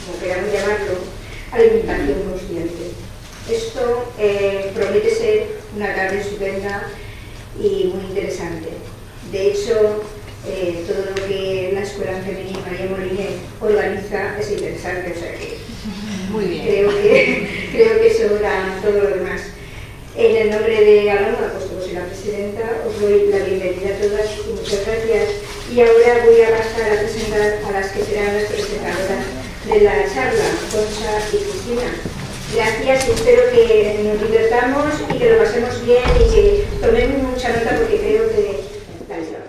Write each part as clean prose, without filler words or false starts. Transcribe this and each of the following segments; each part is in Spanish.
como queramos llamarlo, alimentación consciente. Esto promete ser una tarde estupenda y muy interesante. De hecho, todo lo que la Escuela Femenina María Moliner organiza es interesante, o sea que muy bien. Creo que sobra todo lo demás. En el nombre de Aloma, puesto que soy la presidenta, os doy la bienvenida a todas y muchas gracias. Y ahora voy a pasar a presentar a las que serán las presentadoras de la charla, Concha y Cristina. Gracias y espero que nos divertamos y que lo pasemos bien y que tomemos mucha nota porque creo que la ayuda.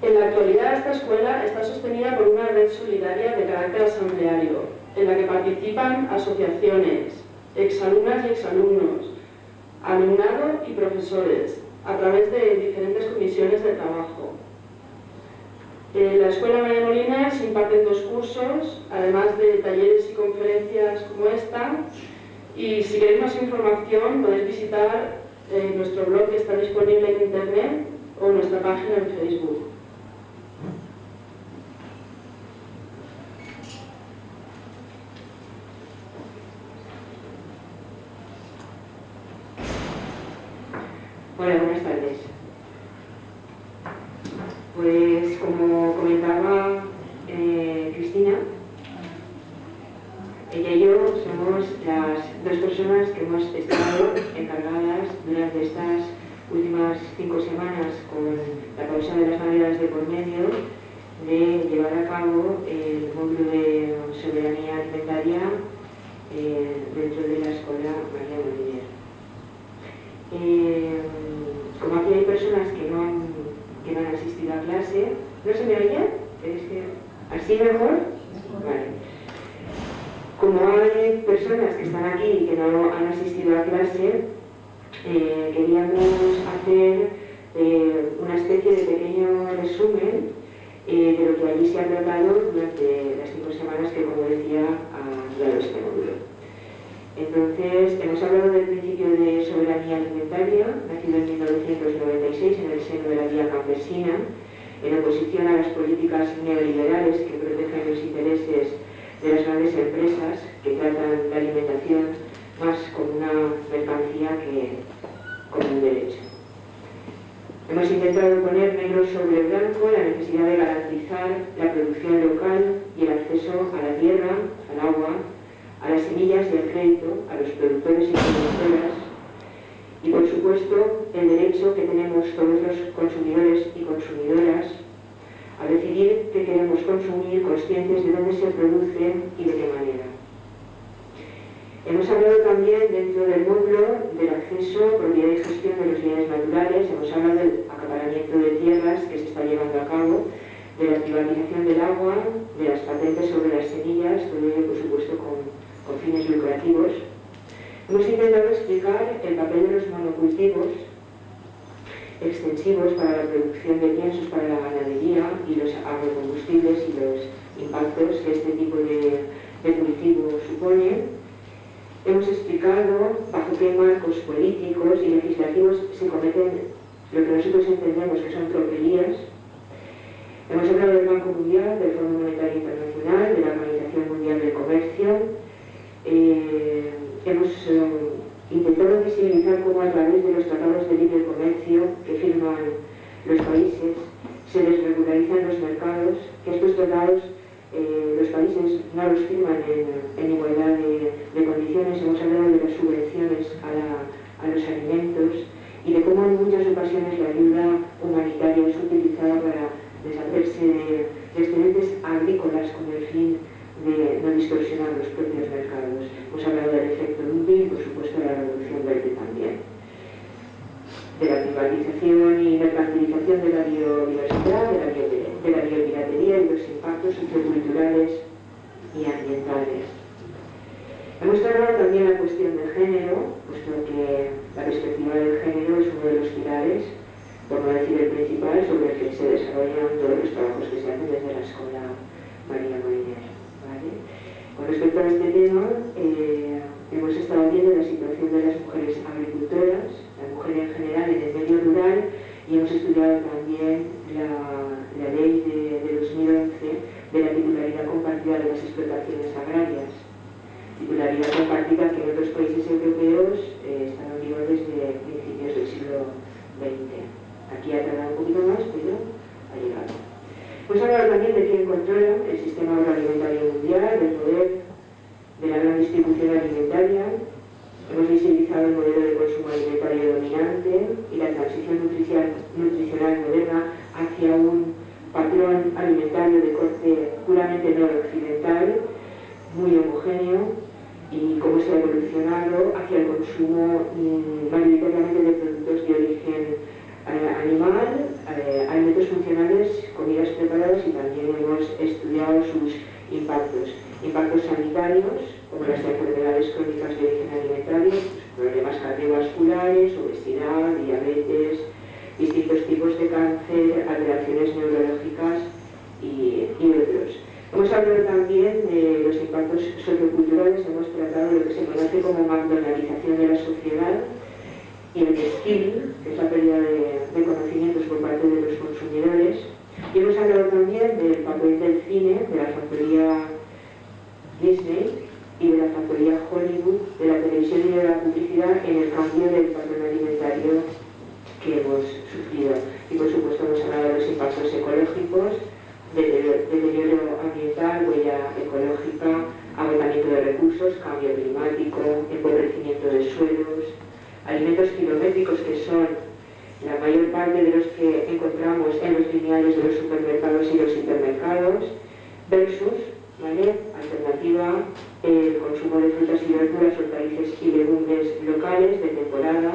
En la actualidad, esta escuela está sostenida por una red solidaria de carácter asambleario, en la que participan asociaciones, exalumnas y exalumnos, alumnado y profesores, a través de diferentes comisiones de trabajo. En la Escuela María Moliner se imparten 2 cursos, además de talleres y conferencias como esta, y si queréis más información podéis visitar nuestro blog que está disponible en internet o nuestra página en Facebook. Hola, buenas tardes. Pues como comentaba Cristina, ella y yo somos las 2 personas que hemos estado encargadas durante estas últimas 5 semanas, con la causa de las Navidades de por medio, de llevar a cabo el módulo de soberanía alimentaria dentro de la Escuela María Moliner. Como aquí hay personas que no han asistido a clase, ¿no se me oye? ¿Así mejor? Vale. Como hay personas que están aquí y que no han asistido a clase, queríamos hacer una especie de pequeño resumen de lo que allí se ha tratado durante las 5 semanas que, como decía, ha durado este módulo. Entonces, hemos hablado del principio de soberanía alimentaria, nacido en 1996 en el seno de la Vía Campesina, en oposición a las políticas neoliberales que protegen los intereses de las grandes empresas que tratan la alimentación más como una mercancía que como un derecho. Hemos intentado poner negro sobre blanco la necesidad de garantizar la producción local y el acceso a la tierra, al agua, a las semillas y al crédito, a los productores y productoras, y por supuesto el derecho que tenemos todos los consumidores y consumidoras a decidir qué queremos consumir, conscientes de dónde se produce y de qué manera. Hemos hablado también dentro del módulo del acceso, propiedad y gestión de los bienes naturales, hemos hablado del acaparamiento de tierras que se está llevando a cabo, de la privatización del agua, de las patentes sobre las semillas, todo ello por supuesto con fines lucrativos. Hemos intentado explicar el papel de los monocultivos extensivos para la producción de piensos para la ganadería y los agrocombustibles y los impactos que este tipo de cultivo supone. Hemos explicado bajo qué marcos políticos y legislativos se cometen lo que nosotros entendemos que son tropelías. Hemos hablado del Banco Mundial, del Fondo Monetario Internacional, de la Organización Mundial del Comercio. Hemos intentado visibilizar cómo a través de los tratados de libre comercio que firman los países se desregularizan los mercados, que estos tratados los países no los firman en igualdad de condiciones. Hemos hablado de las subvenciones a los alimentos y de cómo en muchas ocasiones la ayuda humanitaria es utilizada para deshacerse de excedentes agrícolas con el fin de no distorsionar los propios mercados. Hemos hablado del efecto dumping y por supuesto de la reducción verde también, de la privatización y mercantilización de la biodiversidad, de la biopiratería y los impactos socioculturales y ambientales. Hemos tratado también la cuestión del género, puesto que la perspectiva del género es uno de los pilares, por no decir el principal, sobre el que se desarrollan todos los trabajos que se hacen desde la Escuela María Moliner. ¿Vale? Con respecto a este tema, hemos estado viendo la situación de las mujeres agricultoras, la mujer en general en el medio rural, y hemos estudiado también la ley de 2011 de la titularidad las explotaciones agrarias. Titularidad compartida que en otros países europeos están en vigor desde principios del siglo XX. Aquí ha tardado un poquito más, pero ha llegado. Pues hablar también de quién controla el sistema agroalimentario mundial, del poder de la gran distribución alimentaria. Hemos visibilizado el modelo de consumo alimentario dominante y la transición nutricional moderna hacia un patrón alimentario de corte puramente no occidental, muy homogéneo, y cómo se ha evolucionado hacia el consumo mayoritariamente de productos de origen animal, alimentos funcionales, comidas preparadas, y también hemos estudiado sus impactos sanitarios, como las enfermedades crónicas de origen alimentario, problemas cardiovasculares, obesidad, diabetes, distintos tipos de cáncer, alteraciones neurológicas y otros. Hemos hablado también de los impactos socioculturales, hemos tratado lo que se conoce como McDonaldización de la sociedad y el skilling, que es la pérdida de conocimientos por parte de los consumidores. Y hemos hablado también del papel del cine, de la factoría Disney y de la factoría Hollywood, de la televisión y de la publicidad en el cambio del patrón alimentario que hemos sufrido. Y por supuesto hemos hablado de los impactos ecológicos, deterioro ambiental, huella ecológica, agotamiento de recursos, cambio climático, empobrecimiento de suelos, alimentos kilométricos, que son la mayor parte de los que encontramos en los lineales de los supermercados y los hipermercados, versus, ¿vale?, alternativa, el consumo de frutas y verduras, hortalizas y legumbres locales de temporada,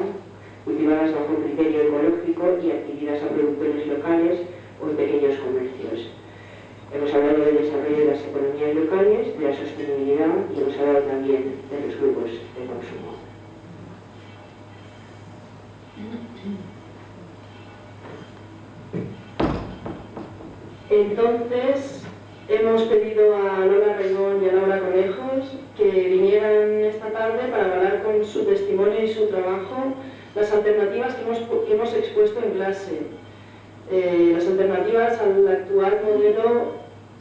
cultivadas bajo criterio ecológico y adquiridas a productores locales o en pequeños comercios. Hemos hablado del desarrollo de las economías locales, de la sostenibilidad, y hemos hablado también de los grupos de consumo. Entonces, hemos pedido a Lola Reigón y a Laura Conejos que vinieran esta tarde para hablar con su testimonio y su trabajo las alternativas que hemos expuesto en clase. Las alternativas al actual modelo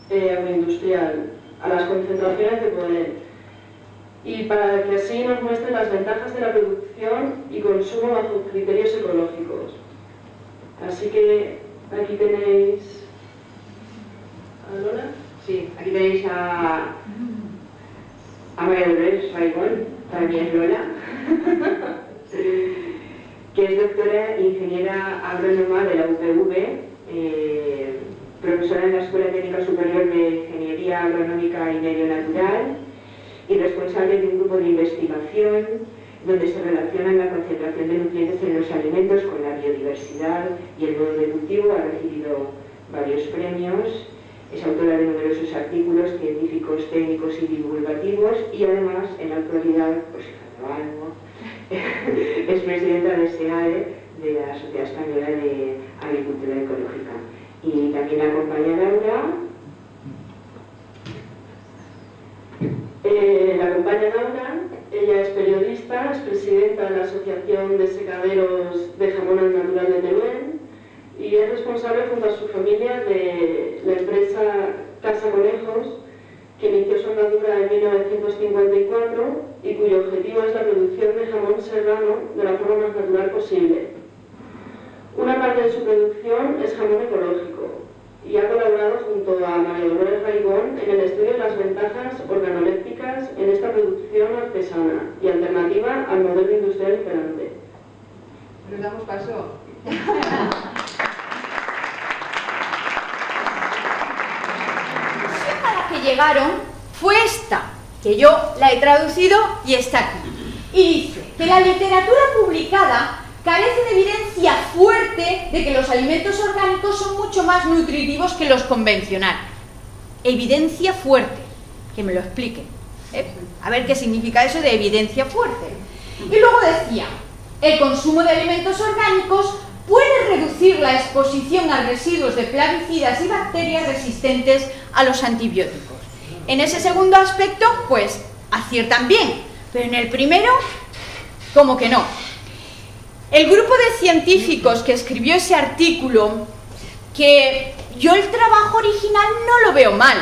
agroindustrial, a las concentraciones de poder, y para que así nos muestren las ventajas de la producción y consumo bajo criterios ecológicos. Así que aquí tenéis a Lola. Sí, aquí tenéis a María Dolores Reigón, también Lola, que es doctora ingeniera agrónoma de la UPV, profesora en la Escuela Técnica Superior de Ingeniería Agronómica y Medio Natural y responsable de un grupo de investigación donde se relaciona la concentración de nutrientes en los alimentos con la biodiversidad y el modo de cultivo. Ha recibido varios premios, es autora de numerosos artículos científicos, técnicos y divulgativos, y además en la actualidad, pues es presidenta de SEAE, de la Sociedad Española de Agricultura Ecológica. Y también la acompaña Laura. Ella es periodista, es presidenta de la Asociación de Secaderos de Jamón al Natural de Teruel y es responsable junto a su familia de la empresa Casa Conejos, que inició su andadura en 1954 y cuyo objetivo es la producción de jamón serrano de la forma más natural posible. Una parte de su producción es jamón ecológico y ha colaborado junto a María Dolores Reigón en el estudio de las ventajas organolépticas en esta producción artesana y alternativa al modelo industrial imperante. ¿Nos damos paso? A la que llegaron fue esta, que yo la he traducido y está aquí. Y dice que la literatura publicada carece de evidencia fuerte de que los alimentos orgánicos son mucho más nutritivos que los convencionales. Evidencia fuerte, que me lo explique. A ver qué significa eso de evidencia fuerte. Y luego decía, el consumo de alimentos orgánicos puede reducir la exposición a residuos de plaguicidas y bacterias resistentes a los antibióticos. En ese segundo aspecto, pues, aciertan bien, pero en el primero, como que no. El grupo de científicos que escribió ese artículo, que yo el trabajo original no lo veo mal,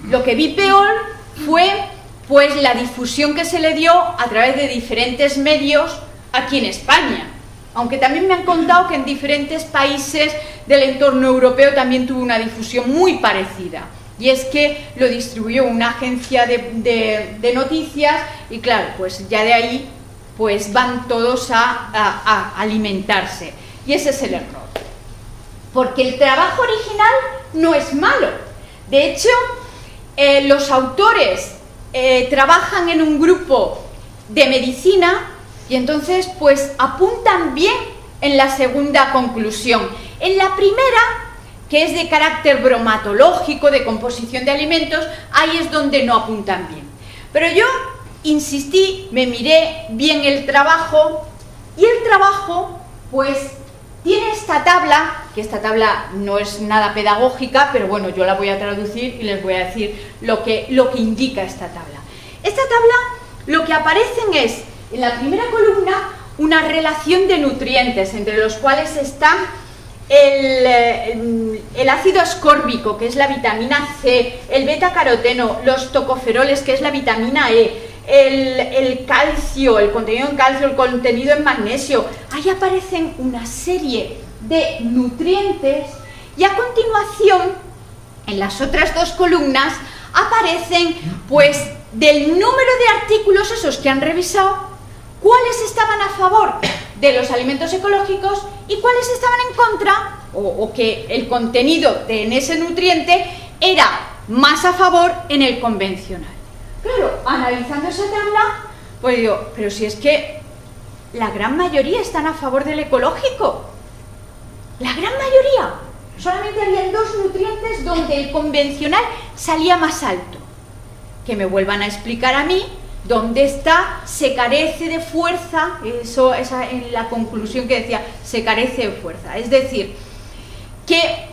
Lo que vi peor fue pues la difusión que se le dio a través de diferentes medios aquí en España, aunque también me han contado que en diferentes países del entorno europeo también tuvo una difusión muy parecida, y es que lo distribuyó una agencia de noticias y claro, pues ya de ahí pues van todos a alimentarse, y ese es el error, porque el trabajo original no es malo. De hecho, los autores trabajan en un grupo de medicina y entonces pues apuntan bien en la segunda conclusión. En la primera, que es de carácter bromatológico, de composición de alimentos, ahí es donde no apuntan bien. Pero yo insistí, me miré bien el trabajo, y el trabajo pues tiene esta tabla, que esta tabla no es nada pedagógica, pero bueno, yo la voy a traducir y les voy a decir lo que indica esta tabla. Esta tabla, lo que aparecen es, en la primera columna, una relación de nutrientes, entre los cuales están el ácido ascórbico, que es la vitamina C, el betacaroteno, los tocoferoles, que es la vitamina E, el calcio, el contenido en calcio, el contenido en magnesio. Ahí aparecen una serie de nutrientes, y a continuación, en las otras dos columnas, aparecen pues del número de artículos esos que han revisado, cuáles estaban a favor de los alimentos ecológicos y cuáles estaban en contra, o que el contenido en ese nutriente era más a favor en el convencional. Claro, analizando esa tabla, pues digo, pero si es que la gran mayoría están a favor del ecológico. La gran mayoría. Solamente había dos nutrientes donde el convencional salía más alto. Que me vuelvan a explicar a mí dónde está, se carece de fuerza, esa en la conclusión que decía, se carece de fuerza. Es decir, que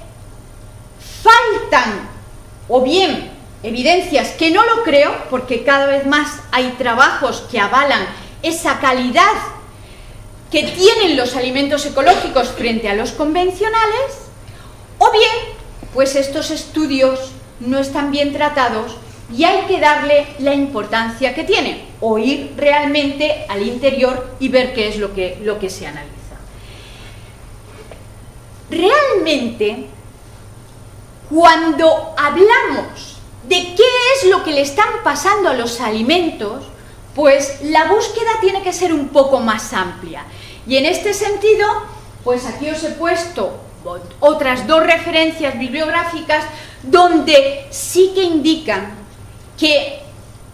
faltan, o bien evidencias, que no lo creo, porque cada vez más hay trabajos que avalan esa calidad que tienen los alimentos ecológicos frente a los convencionales, o bien, pues estos estudios no están bien tratados y hay que darle la importancia que tienen, o ir realmente al interior y ver qué es lo que se analiza. Realmente, cuando hablamos de qué es lo que le están pasando a los alimentos, pues la búsqueda tiene que ser un poco más amplia. Y en este sentido, pues aquí os he puesto otras dos referencias bibliográficas donde sí que indican que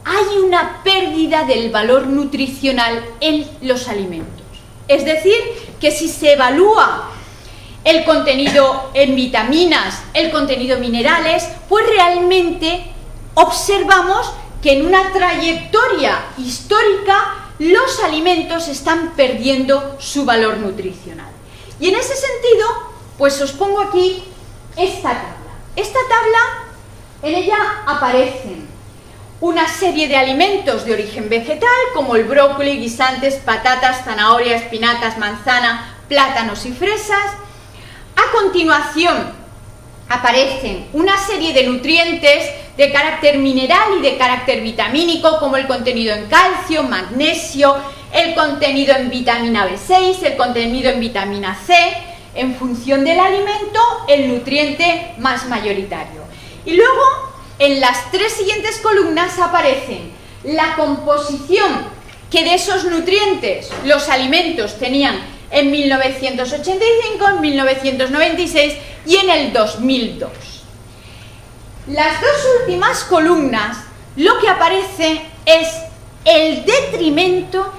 hay una pérdida del valor nutricional en los alimentos. Es decir, que si se evalúa el contenido en vitaminas, el contenido en minerales, pues realmente observamos que en una trayectoria histórica los alimentos están perdiendo su valor nutricional. Y en ese sentido, pues os pongo aquí esta tabla. Esta tabla, en ella aparecen una serie de alimentos de origen vegetal, como el brócoli, guisantes, patatas, zanahoria, espinacas, manzana, plátanos y fresas. A continuación aparecen una serie de nutrientes de carácter mineral y de carácter vitamínico, como el contenido en calcio, magnesio, el contenido en vitamina B6, el contenido en vitamina C, en función del alimento, el nutriente más mayoritario. Y luego, en las tres siguientes columnas aparecen la composición que de esos nutrientes los alimentos tenían en 1985, en 1996 y en el 2002. Las dos últimas columnas, lo que aparece es el detrimento,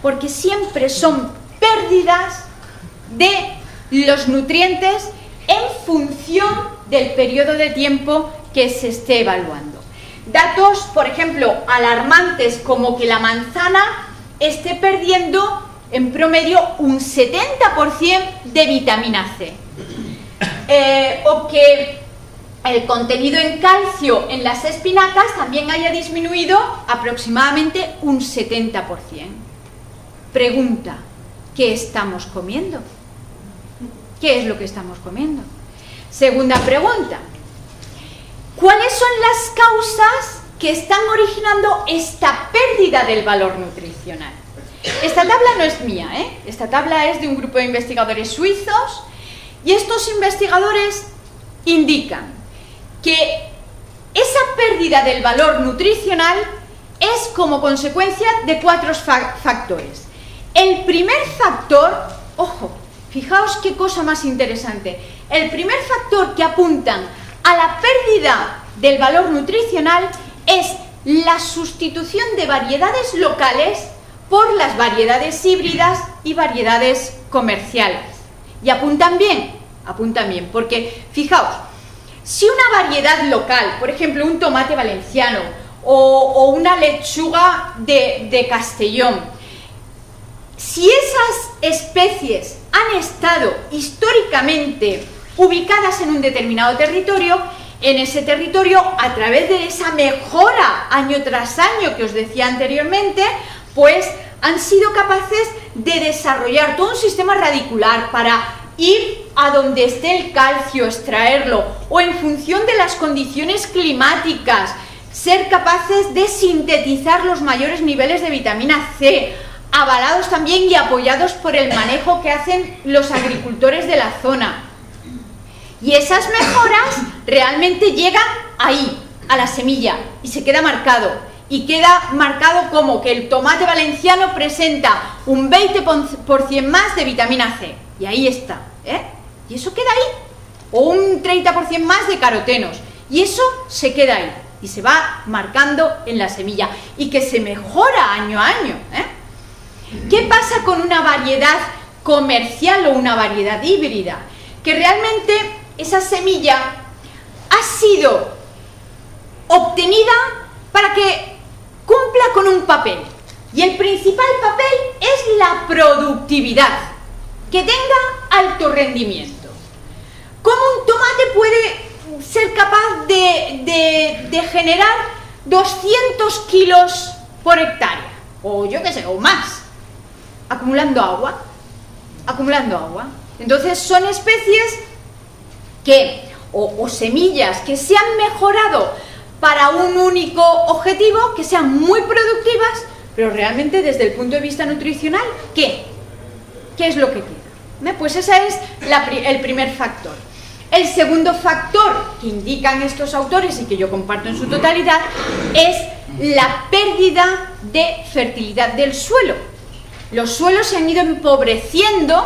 porque siempre son pérdidas de los nutrientes en función del periodo de tiempo que se esté evaluando. Datos, por ejemplo, alarmantes, como que la manzana esté perdiendo en promedio un 70% de vitamina C, o que el contenido en calcio en las espinacas también haya disminuido aproximadamente un 70%. Pregunta, ¿qué estamos comiendo? ¿Qué es lo que estamos comiendo? Segunda pregunta, ¿cuáles son las causas que están originando esta pérdida del valor nutricional? Esta tabla no es mía, Esta tabla es de un grupo de investigadores suizos, y estos investigadores indican que esa pérdida del valor nutricional es como consecuencia de 4 factores. El primer factor, ojo, fijaos qué cosa más interesante, el primer factor que apuntan a la pérdida del valor nutricional es la sustitución de variedades locales por las variedades híbridas y variedades comerciales. Y apuntan bien, porque fijaos, si una variedad local, por ejemplo un tomate valenciano o una lechuga de Castellón, si esas especies han estado históricamente ubicadas en un determinado territorio, en ese territorio, a través de esa mejora año tras año que os decía anteriormente, pues han sido capaces de desarrollar todo un sistema radicular para ir a donde esté el calcio, extraerlo, o en función de las condiciones climáticas, ser capaces de sintetizar los mayores niveles de vitamina C, avalados también y apoyados por el manejo que hacen los agricultores de la zona. Y esas mejoras realmente llegan ahí, a la semilla, y se queda marcado. Y queda marcado como que el tomate valenciano presenta un 20% más de vitamina C. Y ahí está, Y eso queda ahí. O un 30% más de carotenos. Y eso se queda ahí. Y se va marcando en la semilla. Y que se mejora año a año, ¿Qué pasa con una variedad comercial o una variedad híbrida? Que realmente esa semilla ha sido obtenida para que cumpla con un papel, y el principal papel es la productividad, que tenga alto rendimiento. ¿Cómo un tomate puede ser capaz de generar 200 kilos por hectárea? O yo qué sé, o más, acumulando agua. Entonces son especies que, o semillas que se han mejorado para un único objetivo, que sean muy productivas, pero realmente desde el punto de vista nutricional, ¿qué es lo que queda? Pues ese es el primer factor. El segundo factor que indican estos autores y que yo comparto en su totalidad es la pérdida de fertilidad del suelo. Los suelos se han ido empobreciendo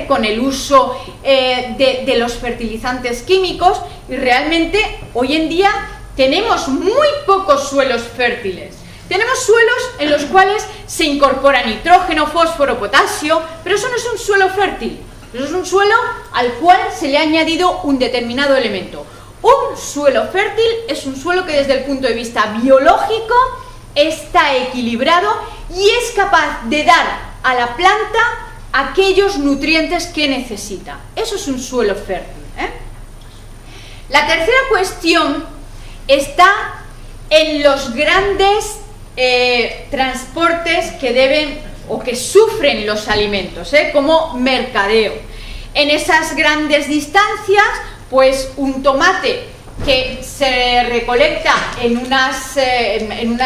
con el uso de los fertilizantes químicos, y realmente hoy en día tenemos muy pocos suelos fértiles. Tenemos suelos en los cuales se incorpora nitrógeno, fósforo, potasio, pero eso no es un suelo fértil. Eso es un suelo al cual se le ha añadido un determinado elemento. Un suelo fértil es un suelo que desde el punto de vista biológico está equilibrado y es capaz de dar a la planta aquellos nutrientes que necesita. Eso es un suelo fértil. La tercera cuestión está en los grandes transportes que deben o que sufren los alimentos, como mercadeo. En esas grandes distancias, pues un tomate que se recolecta en unas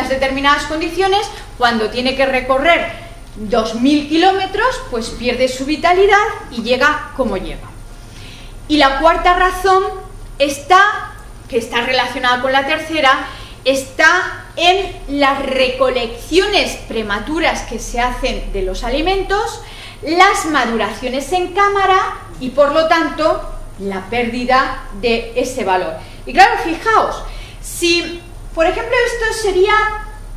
determinadas condiciones, cuando tiene que recorrer 2000 kilómetros, pues pierde su vitalidad y llega como llega. Y la cuarta razón que está relacionada con la tercera, está en las recolecciones prematuras que se hacen de los alimentos, las maduraciones en cámara y por lo tanto la pérdida de ese valor. Y claro, fijaos, si por ejemplo esto sería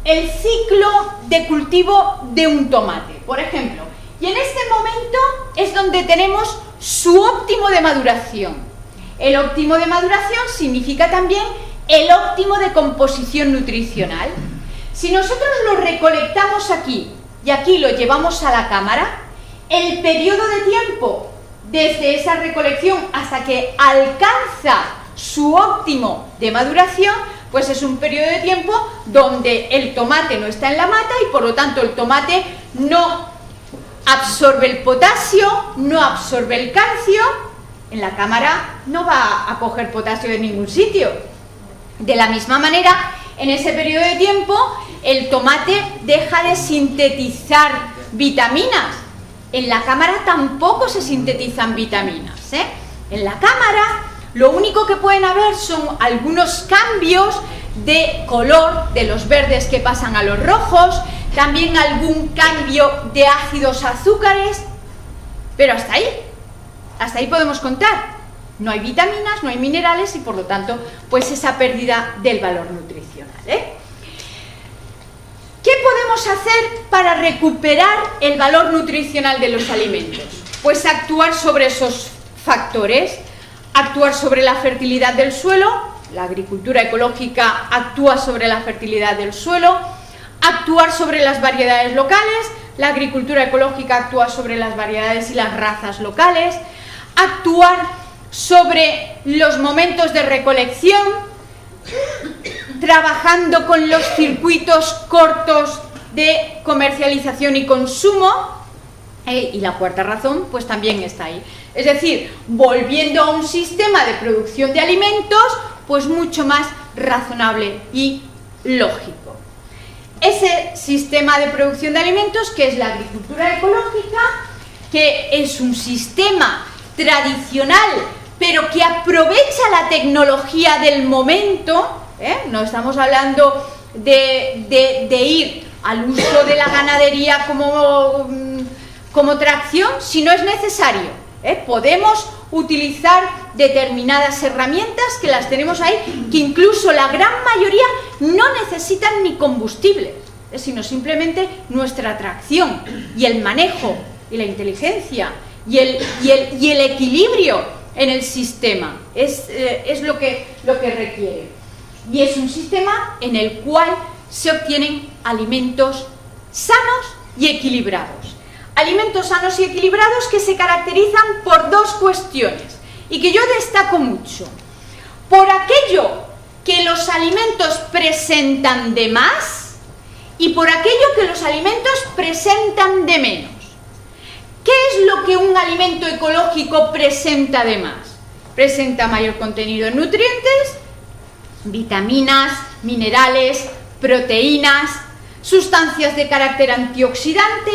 el ciclo de cultivo de un tomate, por ejemplo, y en este momento es donde tenemos su óptimo de maduración. El óptimo de maduración significa también el óptimo de composición nutricional. Si nosotros lo recolectamos aquí y aquí lo llevamos a la cámara, el periodo de tiempo desde esa recolección hasta que alcanza su óptimo de maduración, pues es un periodo de tiempo donde el tomate no está en la mata y por lo tanto el tomate no absorbe el potasio, no absorbe el calcio. En la cámara no va a coger potasio de ningún sitio. De la misma manera, en ese periodo de tiempo, el tomate deja de sintetizar vitaminas. En la cámara tampoco se sintetizan vitaminas, ¿eh? En la cámara lo único que pueden haber son algunos cambios de color, de los verdes que pasan a los rojos, también algún cambio de ácidos azúcares, pero hasta ahí podemos contar. No hay vitaminas, no hay minerales y por lo tanto, pues esa pérdida del valor nutricional, ¿eh? ¿Qué podemos hacer para recuperar el valor nutricional de los alimentos? Pues actuar sobre esos factores, actuar sobre la fertilidad del suelo. La agricultura ecológica actúa sobre la fertilidad del suelo, actuar sobre las variedades locales. La agricultura ecológica actúa sobre las variedades y las razas locales, actuar sobre los momentos de recolección, trabajando con los circuitos cortos de comercialización y consumo, y la cuarta razón pues también está ahí, es decir, volviendo a un sistema de producción de alimentos pues mucho más razonable y lógico. Ese sistema de producción de alimentos, que es la agricultura ecológica, que es un sistema tradicional pero que aprovecha la tecnología del momento, no estamos hablando de ir al uso de la ganadería como tracción, si no es necesario, podemos utilizar determinadas herramientas que las tenemos ahí, que incluso la gran mayoría no necesitan ni combustible, sino simplemente nuestra tracción y el manejo y la inteligencia y el equilibrio en el sistema, es lo que requiere. Y es un sistema en el cual se obtienen alimentos sanos y equilibrados. Alimentos sanos y equilibrados que se caracterizan por dos cuestiones y que yo destaco mucho. Por aquello que los alimentos presentan de más y por aquello que los alimentos presentan de menos. ¿Qué es lo que un alimento ecológico presenta de más? Presenta mayor contenido en nutrientes, vitaminas, minerales, proteínas, sustancias de carácter antioxidante.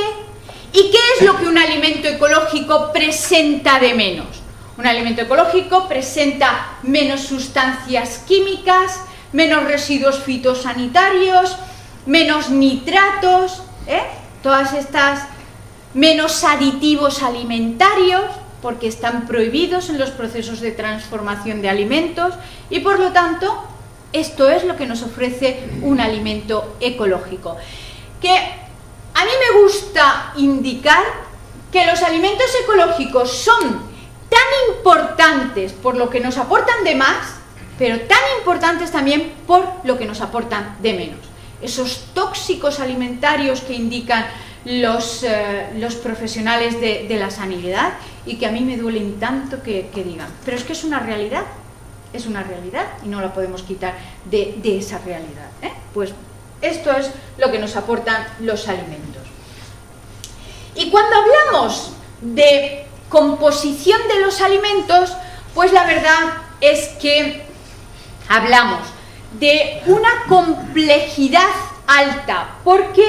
¿Y qué es lo que un alimento ecológico presenta de menos? Un alimento ecológico presenta menos sustancias químicas, menos residuos fitosanitarios, menos nitratos, todas estas, menos aditivos alimentarios, porque están prohibidos en los procesos de transformación de alimentos y por lo tanto esto es lo que nos ofrece un alimento ecológico. Que a mí me gusta indicar que los alimentos ecológicos son tan importantes por lo que nos aportan de más, pero tan importantes también por lo que nos aportan de menos. Esos tóxicos alimentarios que indican los profesionales de la sanidad y que a mí me duelen tanto que digan, pero es que es una realidad y no la podemos quitar de esa realidad, Pues esto es lo que nos aportan los alimentos. Y cuando hablamos de composición de los alimentos, pues la verdad es que hablamos de una complejidad alta, porque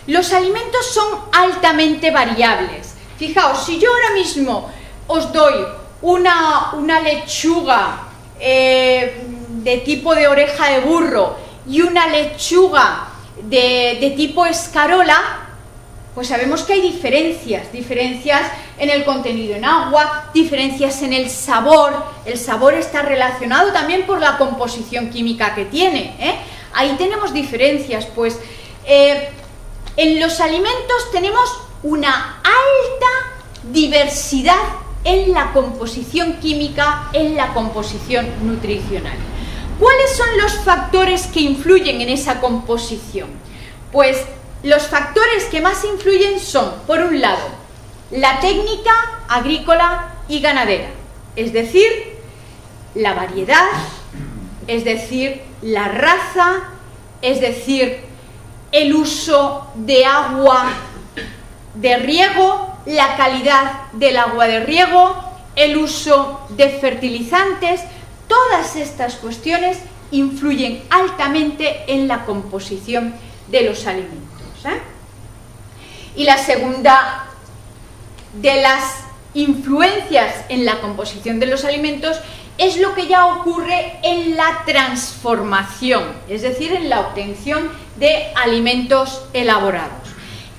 los alimentos son altamente variables. Fijaos, si yo ahora mismo os doy una lechuga de tipo de oreja de burro y una lechuga de tipo escarola, pues sabemos que hay diferencias en el contenido en agua, diferencias en el sabor está relacionado también por la composición química que tiene, ahí tenemos diferencias, pues en los alimentos tenemos una alta diversidad en la composición química, en la composición nutricional. ¿Cuáles son los factores que influyen en esa composición? Pues los factores que más influyen son, por un lado, la técnica agrícola y ganadera, es decir, la variedad, es decir, la raza, es decir, el uso de agua de riego, la calidad del agua de riego, el uso de fertilizantes. Todas estas cuestiones influyen altamente en la composición de los alimentos. Y la segunda de las influencias en la composición de los alimentos es lo que ya ocurre en la transformación, es decir, en la obtención de alimentos elaborados.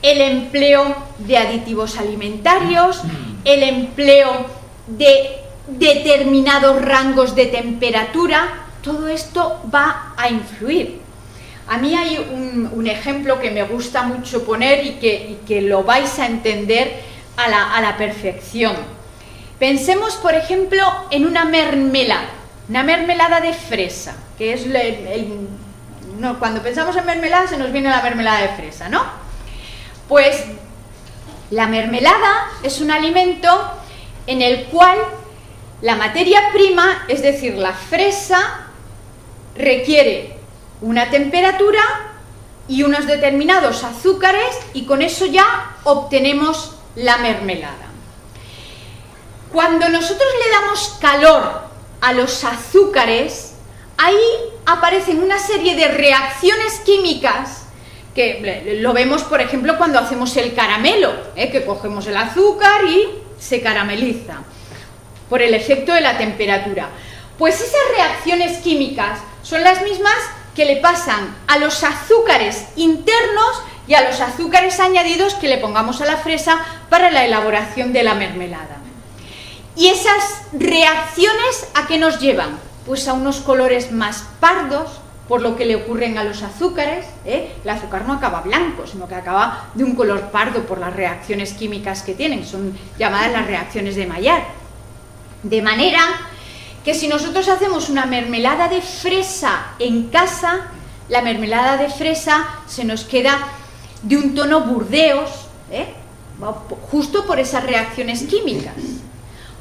El empleo de aditivos alimentarios, el empleo de determinados rangos de temperatura, todo esto va a influir. A mí hay un ejemplo que me gusta mucho poner y que lo vais a entender a la perfección. Pensemos, por ejemplo, en una mermelada de fresa, que es cuando pensamos en mermelada se nos viene la mermelada de fresa, ¿no? Pues la mermelada es un alimento en el cual la materia prima, es decir, la fresa, requiere una temperatura y unos determinados azúcares, y con eso ya obtenemos la mermelada. Cuando nosotros le damos calor a los azúcares, ahí aparecen una serie de reacciones químicas que lo vemos, por ejemplo, cuando hacemos el caramelo, que cogemos el azúcar y se carameliza por el efecto de la temperatura. Pues esas reacciones químicas son las mismas que le pasan a los azúcares internos y a los azúcares añadidos que le pongamos a la fresa para la elaboración de la mermelada. Y esas reacciones, ¿a qué nos llevan? Pues a unos colores más pardos, por lo que le ocurren a los azúcares. El azúcar no acaba blanco, sino que acaba de un color pardo por las reacciones químicas que tienen, son llamadas las reacciones de Maillard. De manera que si nosotros hacemos una mermelada de fresa en casa, la mermelada de fresa se nos queda de un tono burdeos, justo por esas reacciones químicas.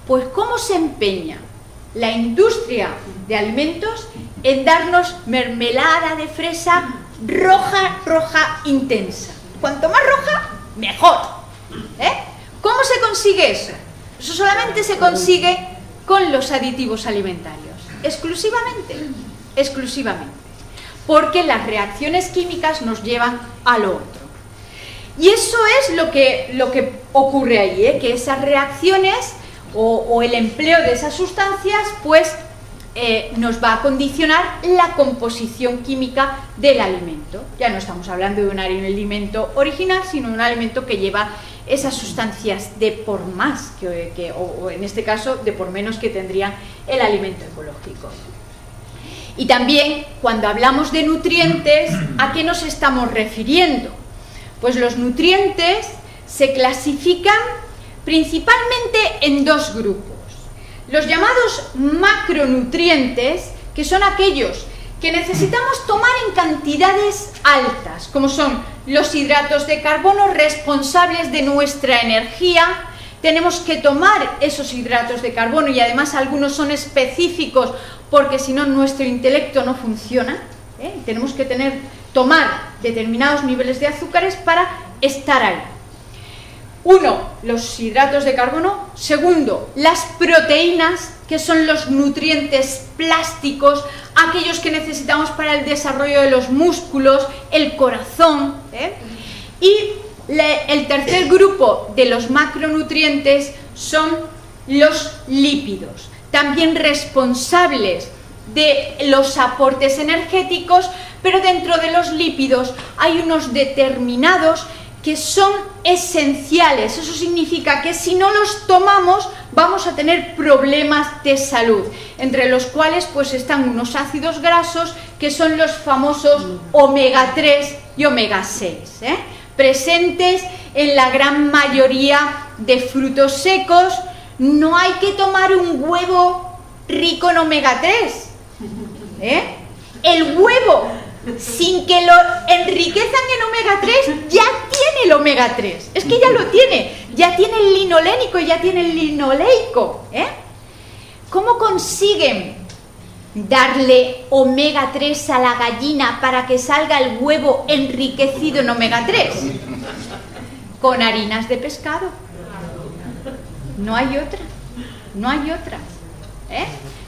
Pues ¿cómo se empeña la industria de alimentos en darnos mermelada de fresa roja intensa? Cuanto más roja, mejor. ¿Cómo se consigue eso? Eso solamente se consigue con los aditivos alimentarios, exclusivamente, porque las reacciones químicas nos llevan a lo otro. Y eso es lo que ocurre ahí, que esas reacciones o el empleo de esas sustancias pues nos va a condicionar la composición química del alimento. Ya no estamos hablando de un alimento original, sino un alimento que lleva esas sustancias de por más, o en este caso de por menos que tendría el alimento ecológico. Y también cuando hablamos de nutrientes, ¿a qué nos estamos refiriendo? Pues los nutrientes se clasifican principalmente en dos grupos. Los llamados macronutrientes, que son aquellos que necesitamos tomar en cantidades altas, como son los hidratos de carbono responsables de nuestra energía. Tenemos que tomar esos hidratos de carbono y además algunos son específicos porque si no nuestro intelecto no funciona. Tenemos que tomar determinados niveles de azúcares para estar ahí. Uno, los hidratos de carbono. Segundo, las proteínas, que son los nutrientes plásticos, aquellos que necesitamos para el desarrollo de los músculos, el corazón. Y el tercer grupo de los macronutrientes son los lípidos, también responsables de los aportes energéticos, pero dentro de los lípidos hay unos determinados que son esenciales. Eso significa que si no los tomamos vamos a tener problemas de salud, entre los cuales pues están unos ácidos grasos que son los famosos omega 3 y omega 6, presentes en la gran mayoría de frutos secos. No hay que tomar un huevo rico en omega 3, el huevo, sin que lo enriquezan en omega 3, ya tiene el omega 3, es que ya lo tiene, ya tiene el linolénico, ya tiene el linoleico. ¿Cómo consiguen darle omega 3 a la gallina para que salga el huevo enriquecido en omega 3? Con harinas de pescado. No hay otra, no hay otra.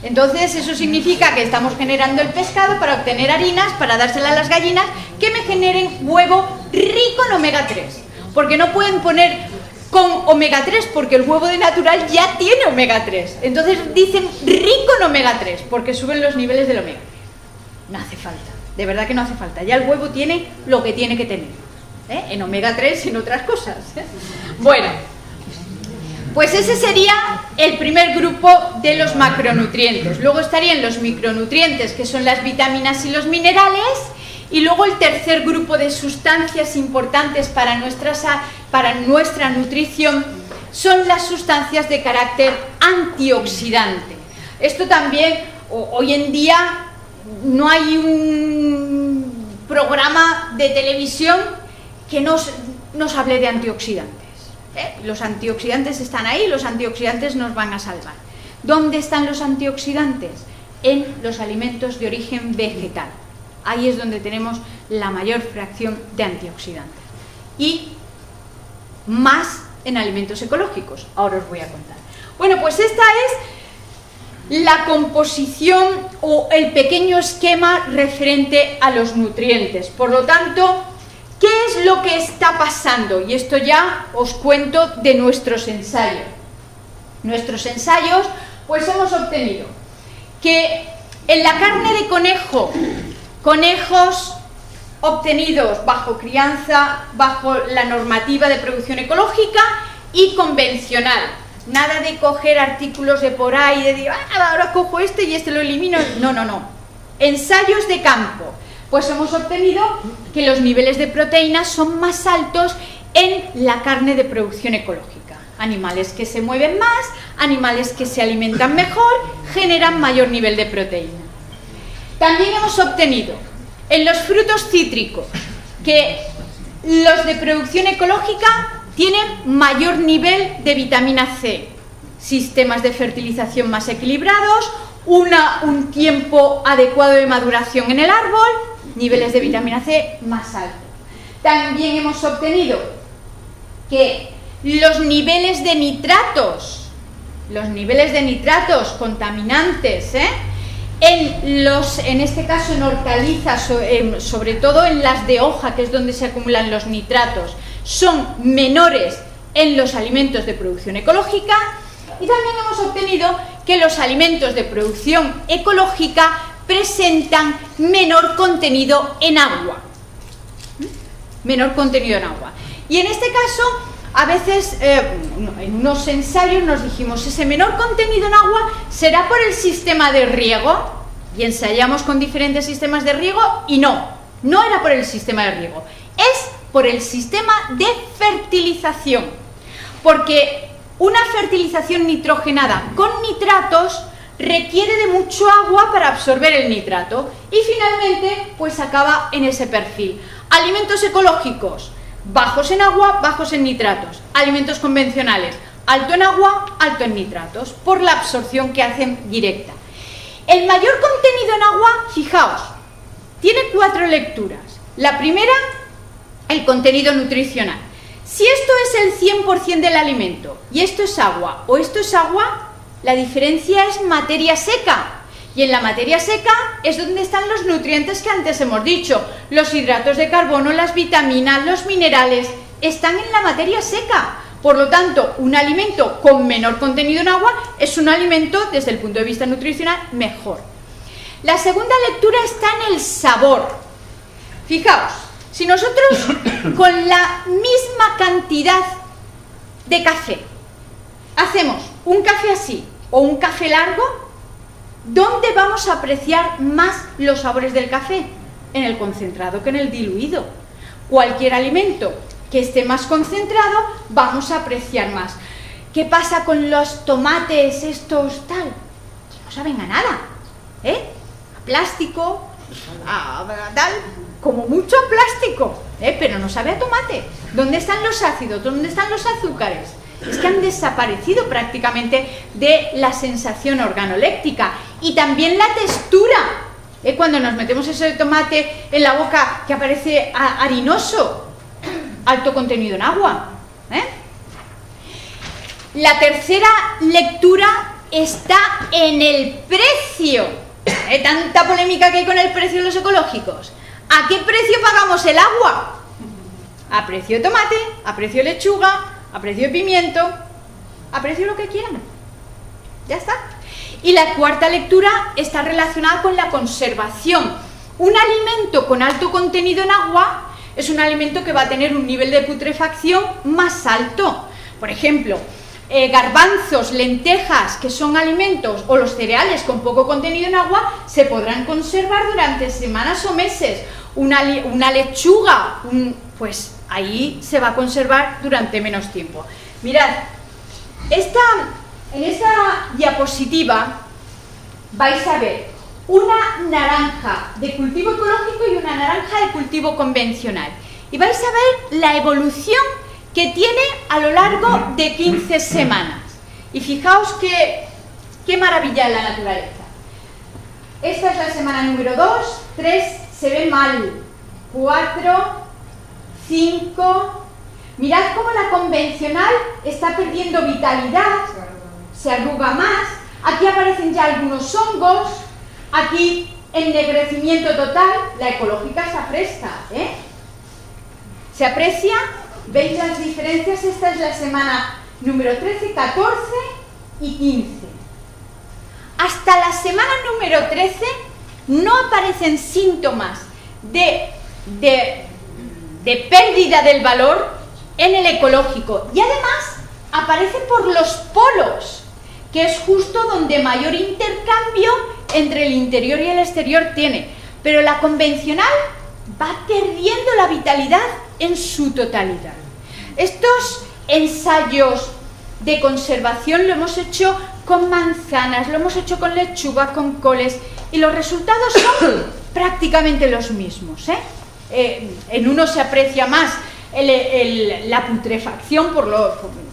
Entonces eso significa que estamos generando el pescado para obtener harinas, para dársela a las gallinas, que me generen huevo rico en omega 3. Porque no pueden poner con omega 3 porque el huevo de natural ya tiene omega 3. Entonces dicen rico en omega 3 porque suben los niveles del omega 3. No hace falta, de verdad que no hace falta. Ya el huevo tiene lo que tiene que tener, en omega 3 y en otras cosas. Bueno, pues ese sería el primer grupo de los macronutrientes. Luego estarían los micronutrientes, que son las vitaminas y los minerales. Y luego el tercer grupo de sustancias importantes para nuestra nutrición son las sustancias de carácter antioxidante. Esto también, hoy en día, no hay un programa de televisión que nos hable de antioxidantes. Los antioxidantes están ahí, los antioxidantes nos van a salvar. ¿Dónde están los antioxidantes? En los alimentos de origen vegetal. Ahí es donde tenemos la mayor fracción de antioxidantes. Y más en alimentos ecológicos. Ahora os voy a contar. Bueno, pues esta es la composición o el pequeño esquema referente a los nutrientes. Por lo tanto, ¿qué es lo que está pasando? Y esto ya os cuento de nuestros ensayos. Nuestros ensayos, pues hemos obtenido que en la carne de conejos obtenidos bajo crianza, bajo la normativa de producción ecológica y convencional. Nada de coger artículos de por ahí y de decir, ahora cojo este y este lo elimino. No, no, no. Ensayos de campo. Pues hemos obtenido que los niveles de proteínas son más altos en la carne de producción ecológica. Animales que se mueven más, animales que se alimentan mejor, generan mayor nivel de proteína. También hemos obtenido en los frutos cítricos que los de producción ecológica tienen mayor nivel de vitamina C, sistemas de fertilización más equilibrados, un tiempo adecuado de maduración en el árbol, niveles de vitamina C más altos. También hemos obtenido que los niveles de nitratos contaminantes, en este caso en hortalizas, sobre todo en las de hoja, que es donde se acumulan los nitratos, son menores en los alimentos de producción ecológica. Y también hemos obtenido que los alimentos de producción ecológica presentan menor contenido en agua. Menor contenido en agua. Y en este caso, a veces, en unos ensayos nos dijimos, ese menor contenido en agua será por el sistema de riego. Y ensayamos con diferentes sistemas de riego y no era por el sistema de riego, es por el sistema de fertilización. Porque una fertilización nitrogenada con nitratos requiere de mucho agua para absorber el nitrato y finalmente pues acaba en ese perfil. Alimentos ecológicos, bajos en agua, bajos en nitratos. Alimentos convencionales, alto en agua, alto en nitratos, por la absorción que hacen directa. El mayor contenido en agua, fijaos, tiene 4 lecturas. La primera, el contenido nutricional. Si esto es el 100% del alimento y esto es agua o esto es agua, la diferencia es materia seca. Y en la materia seca es donde están los nutrientes que antes hemos dicho. Los hidratos de carbono, las vitaminas, los minerales, están en la materia seca. Por lo tanto, un alimento con menor contenido en agua es un alimento, desde el punto de vista nutricional, mejor. La segunda lectura está en el sabor. Fijaos, si nosotros con la misma cantidad de café hacemos un café así o un café largo, ¿dónde vamos a apreciar más los sabores del café? En el concentrado que en el diluido. Cualquier alimento que esté más concentrado, vamos a apreciar más. ¿Qué pasa con los tomates estos tal? Que no saben a nada, a plástico, a tal, como mucho a plástico, pero no sabe a tomate. ¿Dónde están los ácidos? ¿Dónde están los azúcares? Es que han desaparecido prácticamente de la sensación organoléptica y también la textura. Cuando nos metemos ese tomate en la boca que aparece harinoso, alto contenido en agua. La tercera lectura está en el precio. Hay tanta polémica que hay con el precio de los ecológicos. ¿A qué precio pagamos el agua? A precio de tomate, a precio de lechuga, a precio de pimiento, a precio de lo que quieran. Ya está. Y la cuarta lectura está relacionada con la conservación. Un alimento con alto contenido en agua es un alimento que va a tener un nivel de putrefacción más alto. Por ejemplo, garbanzos, lentejas, que son alimentos, o los cereales con poco contenido en agua, se podrán conservar durante semanas o meses. Una lechuga, pues ahí se va a conservar durante menos tiempo. Mirad, en esta diapositiva vais a ver una naranja de cultivo ecológico y una naranja de cultivo convencional. Y vais a ver la evolución que tiene a lo largo de 15 semanas. Y fijaos qué maravilla es la naturaleza. Esta es la semana número 2, 3 se ve mal, 4, 5... Mirad cómo la convencional está perdiendo vitalidad, se arruga más, aquí aparecen ya algunos hongos, aquí ennegrecimiento total, la ecológica está fresca, ¿Se aprecia? ¿Veis las diferencias? Esta es la semana número 13, 14 y 15. Hasta la semana número 13 no aparecen síntomas de pérdida del valor en el ecológico, y además aparece por los polos, que es justo donde mayor intercambio entre el interior y el exterior tiene. Pero la convencional va perdiendo la vitalidad en su totalidad. Estos ensayos de conservación lo hemos hecho con manzanas, lo hemos hecho con lechuga, con coles, y los resultados son prácticamente los mismos, en uno se aprecia más la putrefacción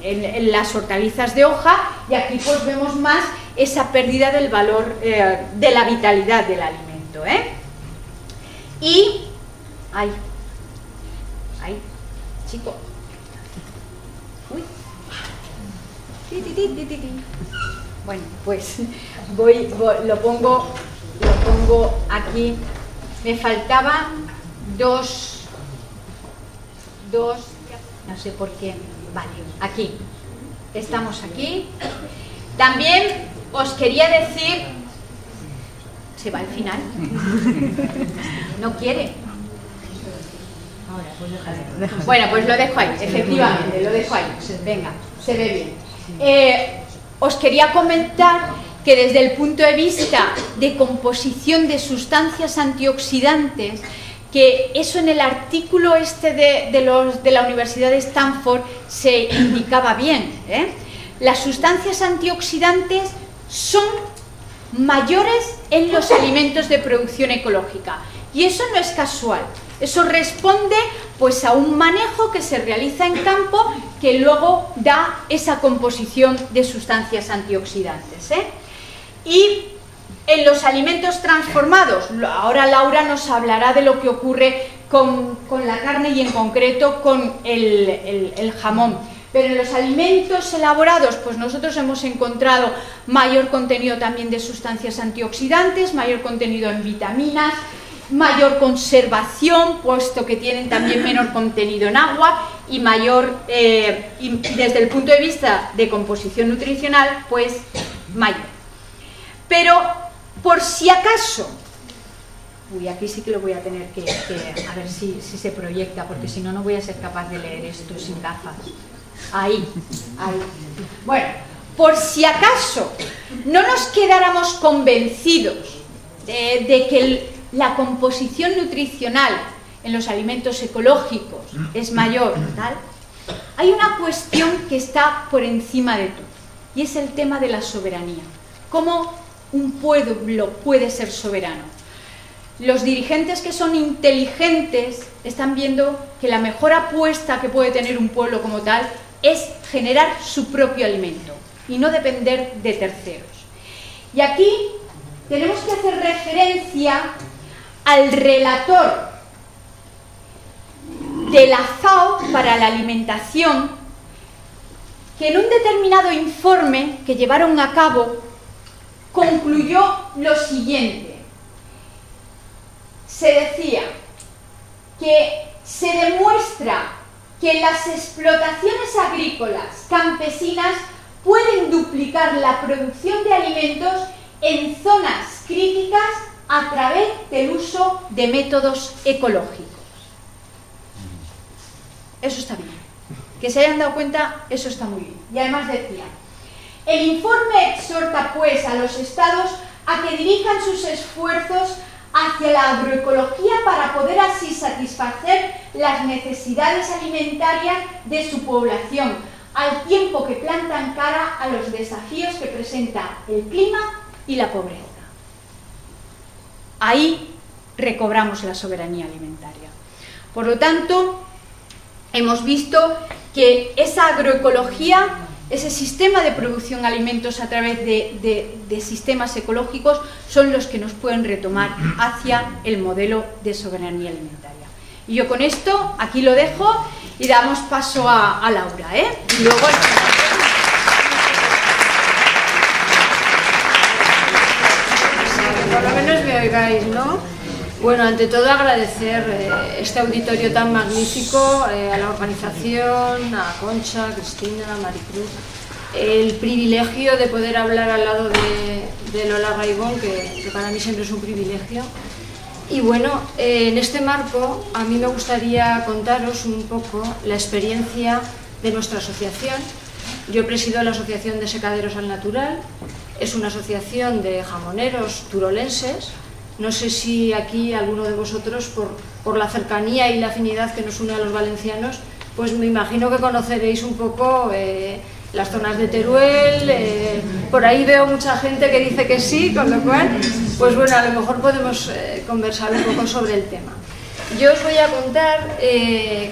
en las hortalizas de hoja, y aquí pues vemos más esa pérdida del valor de la vitalidad del alimento, y ay, chico, uy, bueno, pues lo pongo aquí. Me faltaban dos, no sé por qué, vale, aquí, estamos aquí. También os quería decir, se va al final, no quiere. Bueno, pues lo dejo ahí, efectivamente, lo dejo ahí, venga, se ve bien. Os quería comentar que desde el punto de vista de composición de sustancias antioxidantes, que eso en el artículo de la Universidad de Stanford se indicaba bien, las sustancias antioxidantes son mayores en los alimentos de producción ecológica, y eso no es casual. Eso responde pues a un manejo que se realiza en campo, que luego da esa composición de sustancias antioxidantes, Y en los alimentos transformados, ahora Laura nos hablará de lo que ocurre con la carne y en concreto con el jamón. Pero en los alimentos elaborados, pues nosotros hemos encontrado mayor contenido también de sustancias antioxidantes, mayor contenido en vitaminas, mayor conservación, puesto que tienen también menor contenido en agua, y mayor, y desde el punto de vista de composición nutricional, pues mayor. Pero, por si acaso, uy, aquí sí que lo voy a tener que a ver si se proyecta, porque si no, no voy a ser capaz de leer esto sin gafas. Ahí. Bueno, por si acaso no nos quedáramos convencidos de que la composición nutricional en los alimentos ecológicos es mayor, ¿tal? Hay una cuestión que está por encima de todo, y es el tema de la soberanía. ¿Cómo un pueblo puede ser soberano? Los dirigentes que son inteligentes están viendo que la mejor apuesta que puede tener un pueblo como tal es generar su propio alimento y no depender de terceros. Y aquí tenemos que hacer referencia al relator de la FAO para la alimentación, que en un determinado informe que llevaron a cabo concluyó lo siguiente. Se decía que se demuestra que las explotaciones agrícolas campesinas pueden duplicar la producción de alimentos en zonas críticas a través del uso de métodos ecológicos. Eso está bien. Que se hayan dado cuenta, eso está muy bien. Y además decía, el informe exhorta pues a los estados a que dirijan sus esfuerzos hacia la agroecología para poder así satisfacer las necesidades alimentarias de su población, al tiempo que plantan cara a los desafíos que presenta el clima y la pobreza. Ahí recobramos la soberanía alimentaria. Por lo tanto, hemos visto que esa agroecología, ese sistema de producción de alimentos a través de sistemas ecológicos, son los que nos pueden retomar hacia el modelo de soberanía alimentaria. Y yo con esto aquí lo dejo y damos paso a Laura, Y luego... Por lo menos me oigáis, ¿no? Bueno, ante todo agradecer este auditorio tan magnífico, a la organización, a Concha, a Cristina, a Maricruz, el privilegio de poder hablar al lado de Lola Raibón, que para mí siempre es un privilegio. Y bueno, en este marco a mí me gustaría contaros un poco la experiencia de nuestra asociación. Yo presido la Asociación de Secaderos al Natural, es una asociación de jamoneros turolenses. No sé si aquí alguno de vosotros, por la cercanía y la afinidad que nos une a los valencianos, pues me imagino que conoceréis un poco las zonas de Teruel. Por ahí veo mucha gente que dice que sí, con lo cual, pues bueno, a lo mejor podemos conversar un poco sobre el tema. Yo os voy a contar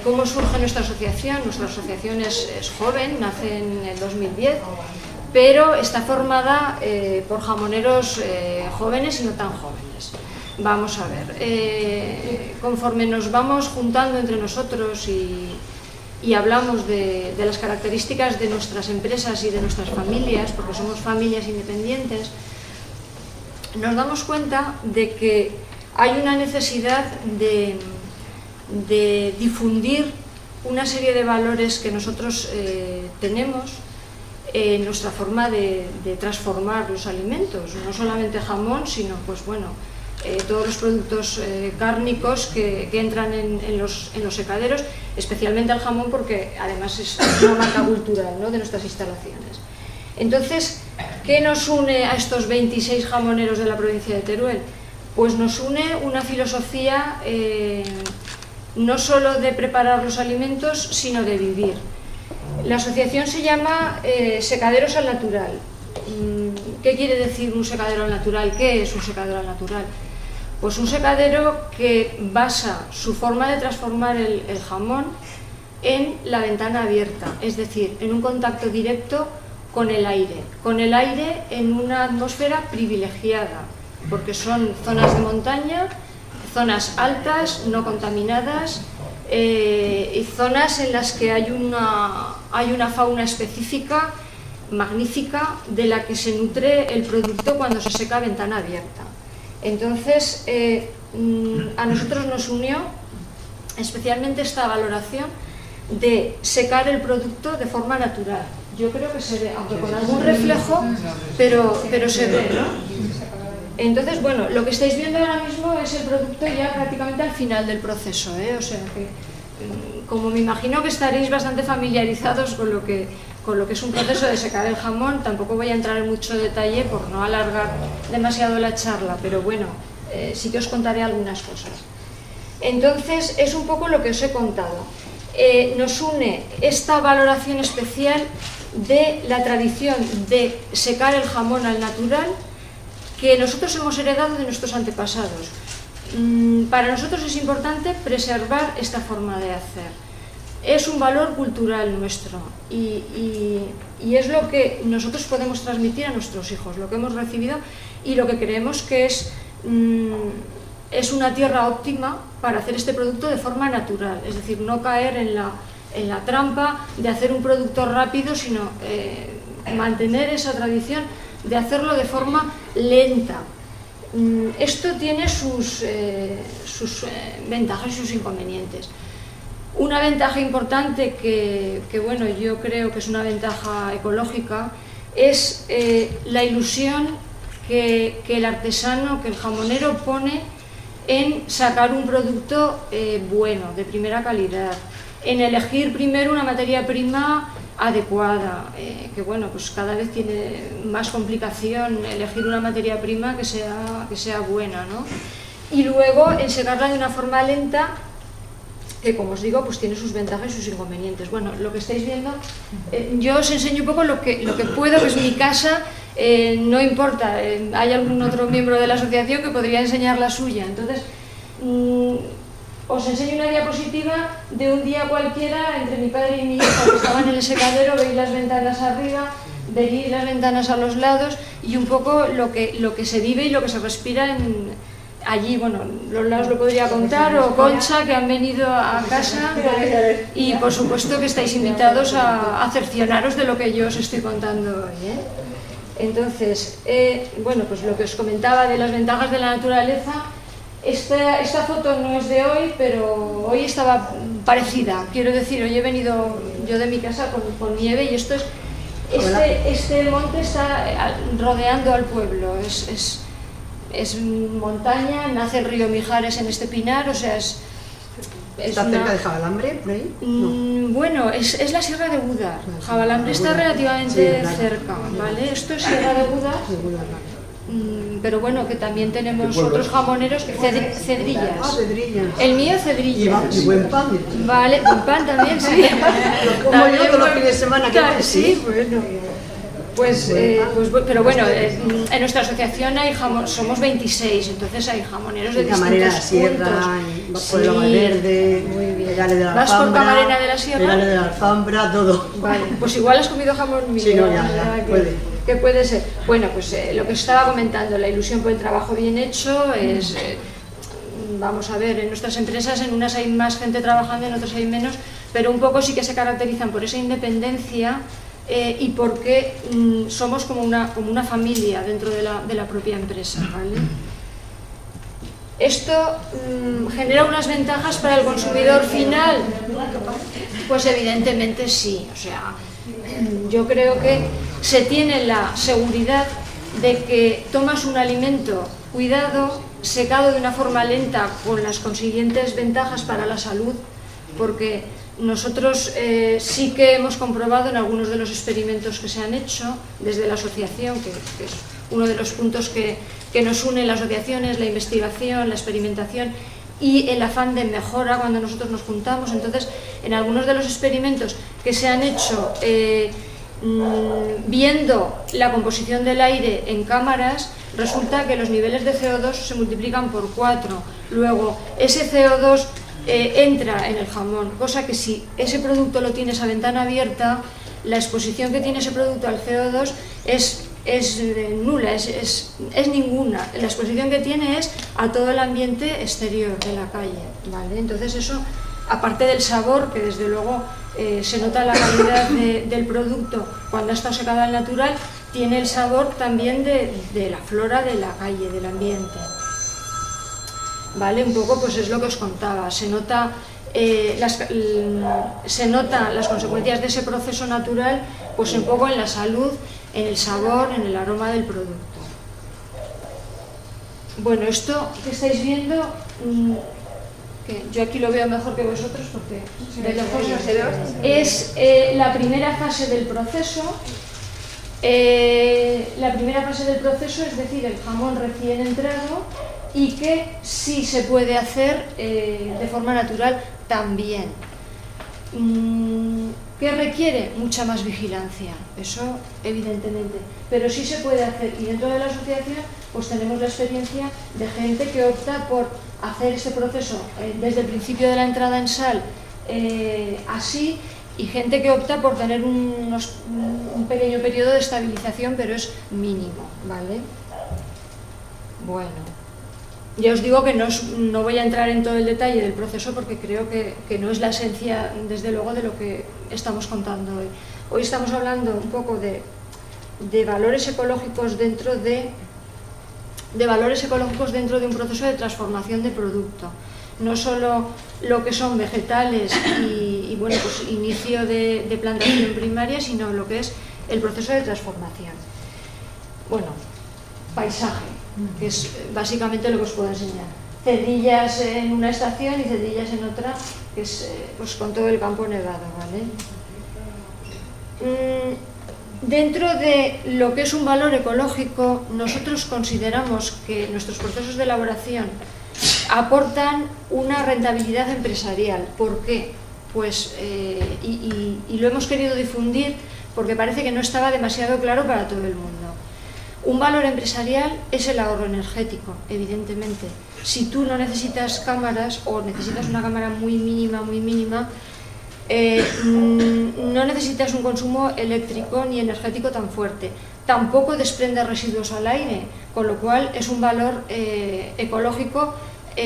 cómo surge nuestra asociación. Nuestra asociación es joven, nace en el 2010, pero está formada por jamoneros jóvenes y no tan jóvenes. Vamos a ver, conforme nos vamos juntando entre nosotros y hablamos de las características de nuestras empresas y de nuestras familias, porque somos familias independientes, nos damos cuenta de que hay una necesidad de difundir una serie de valores que nosotros tenemos en nuestra forma de transformar los alimentos, no solamente jamón, sino pues bueno, todos los productos cárnicos que entran en los secaderos, especialmente el jamón, porque además es una marca cultural, ¿no?, de nuestras instalaciones. Entonces, ¿qué nos une a estos 26 jamoneros de la provincia de Teruel? Pues nos une una filosofía no solo de preparar los alimentos, sino de vivir. La asociación se llama Secaderos al Natural. ¿Qué quiere decir un secadero al natural? ¿Qué es un secadero al natural? Pues un secadero que basa su forma de transformar el jamón en la ventana abierta, es decir, en un contacto directo con el aire en una atmósfera privilegiada, porque son zonas de montaña, zonas altas, no contaminadas, y zonas en las que hay una fauna específica, magnífica, de la que se nutre el producto cuando se seca a ventana abierta. Entonces, a nosotros nos unió especialmente esta valoración de secar el producto de forma natural. Yo creo que se ve, aunque con algún reflejo, pero se ve, ¿no? Entonces, bueno, lo que estáis viendo ahora mismo es el producto ya prácticamente al final del proceso, o sea que, como me imagino que estaréis bastante familiarizados con lo que es un proceso de secar el jamón, tampoco voy a entrar en mucho detalle por no alargar demasiado la charla, pero bueno, sí que os contaré algunas cosas. Entonces, es un poco lo que os he contado. Nos une esta valoración especial de la tradición de secar el jamón al natural, que nosotros hemos heredado de nuestros antepasados. Para nosotros es importante preservar esta forma de hacer. Es un valor cultural nuestro y es lo que nosotros podemos transmitir a nuestros hijos, lo que hemos recibido y lo que creemos que es una tierra óptima para hacer este producto de forma natural, es decir, no caer en la trampa de hacer un producto rápido, sino mantener esa tradición de hacerlo de forma lenta. Esto tiene sus ventajas y sus inconvenientes. Una ventaja importante que bueno, yo creo que es una ventaja ecológica, es la ilusión que el artesano, que el jamonero pone en sacar un producto bueno, de primera calidad, en elegir primero una materia prima adecuada, que bueno, pues cada vez tiene más complicación elegir una materia prima que sea buena, ¿no? Y luego en secarla de una forma lenta, que como os digo, pues tiene sus ventajas y sus inconvenientes. Bueno, lo que estáis viendo, yo os enseño un poco lo que puedo, que es mi casa, no importa, hay algún otro miembro de la asociación que podría enseñar la suya. Entonces, os enseño una diapositiva de un día cualquiera entre mi padre y mi hija que estaban en el secadero. Veis las ventanas arriba, veis las ventanas a los lados y un poco lo que se vive y lo que se respira allí. Bueno, los lados lo podría contar, o Concha, que han venido a casa, y por supuesto que estáis invitados a cercioraros de lo que yo os estoy contando hoy, ¿eh? Entonces, bueno, pues lo que os comentaba de las ventajas de la naturaleza. Esta foto no es de hoy, pero hoy estaba parecida. Quiero decir, hoy he venido yo de mi casa con nieve y esto es... Este monte está rodeando al pueblo, es montaña, nace el río Mijares en este pinar, o sea, ¿Está cerca de Javalambre, por ahí? No. Bueno, es la Sierra de Gúdar. Javalambre está relativamente cerca, ¿vale? Esto es Sierra de Gúdar. Pero bueno, que también tenemos otros jamoneros, Cedrillas. Ah, Cedrillas. El mío Cedrillas. Y buen pan. Vale, buen pan también, sí. Lo como yo todos los fines de semana. Claro, sí, bueno. Pues, pero bueno, en nuestra asociación somos 26, entonces hay jamoneros de distintos Camarena de la Sierra, por el Verde, Legales de la Alfambra. ¿Vas por Camarena de la Sierra? Legales de la Alfambra, todo. Vale, pues igual has comido jamón mío. Sí, no, ya, puede. Que puede ser. Bueno, pues lo que os estaba comentando, la ilusión por el trabajo bien hecho es... vamos a ver, en nuestras empresas, en unas hay más gente trabajando, en otras hay menos, pero un poco sí que se caracterizan por esa independencia y porque somos como una familia dentro de la propia empresa, ¿vale? ¿Esto genera unas ventajas para el consumidor final? Pues evidentemente sí, o sea, yo creo que se tiene la seguridad de que tomas un alimento cuidado, secado de una forma lenta, con las consiguientes ventajas para la salud, porque nosotros sí que hemos comprobado en algunos de los experimentos que se han hecho desde la asociación, que es uno de los puntos que nos une la asociación, es la investigación, la experimentación y el afán de mejora cuando nosotros nos juntamos. Entonces, en algunos de los experimentos que se han hecho viendo la composición del aire en cámaras, resulta que los niveles de CO2 se multiplican por 4. Luego, ese CO2 entra en el jamón, cosa que si ese producto lo tienes a ventana abierta, la exposición que tiene ese producto al CO2 es nula, es ninguna. La exposición que tiene es a todo el ambiente exterior de la calle, ¿vale? Entonces eso, aparte del sabor, que desde luego se nota la calidad del producto cuando ha estado secado al natural, tiene el sabor también de la flora de la calle, del ambiente. ¿Vale? Un poco pues es lo que os contaba, se nota las consecuencias de ese proceso natural pues un poco en la salud, en el sabor, en el aroma del producto. Bueno, esto que estáis viendo, que yo aquí lo veo mejor que vosotros porque de lejos es la primera fase del proceso. La primera fase del proceso, es decir, el jamón recién entrado, y que sí se puede hacer de forma natural también. ¿Qué requiere? Mucha más vigilancia, eso evidentemente, pero sí se puede hacer, y dentro de la asociación pues tenemos la experiencia de gente que opta por hacer este proceso desde el principio de la entrada en sal así, y gente que opta por tener un pequeño periodo de estabilización, pero es mínimo, ¿vale? Bueno, ya os digo que no voy a entrar en todo el detalle del proceso porque creo que no es la esencia, desde luego, de lo que estamos contando hoy. Hoy estamos hablando un poco de de valores ecológicos dentro de un proceso de transformación de producto. No solo lo que son vegetales y bueno, pues inicio de plantación primaria, sino lo que es el proceso de transformación. Bueno, paisaje, que es básicamente lo que os puedo enseñar. Cedillas en una estación y cedillas en otra, que es pues con todo el campo nevado, ¿vale? Dentro de lo que es un valor ecológico, nosotros consideramos que nuestros procesos de elaboración aportan una rentabilidad empresarial. ¿Por qué? Pues, y lo hemos querido difundir porque parece que no estaba demasiado claro para todo el mundo. Un valor empresarial es el ahorro energético, evidentemente. Si tú no necesitas cámaras o necesitas una cámara muy mínima, no necesitas un consumo eléctrico ni energético tan fuerte. Tampoco desprende residuos al aire, con lo cual es un valor ecológico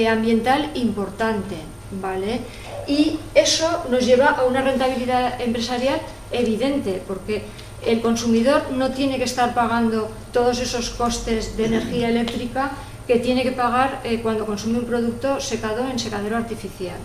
ambiental importante, ¿vale? Y eso nos lleva a una rentabilidad empresarial evidente, porque el consumidor no tiene que estar pagando todos esos costes de energía eléctrica que tiene que pagar cuando consume un producto secado en secadero artificial,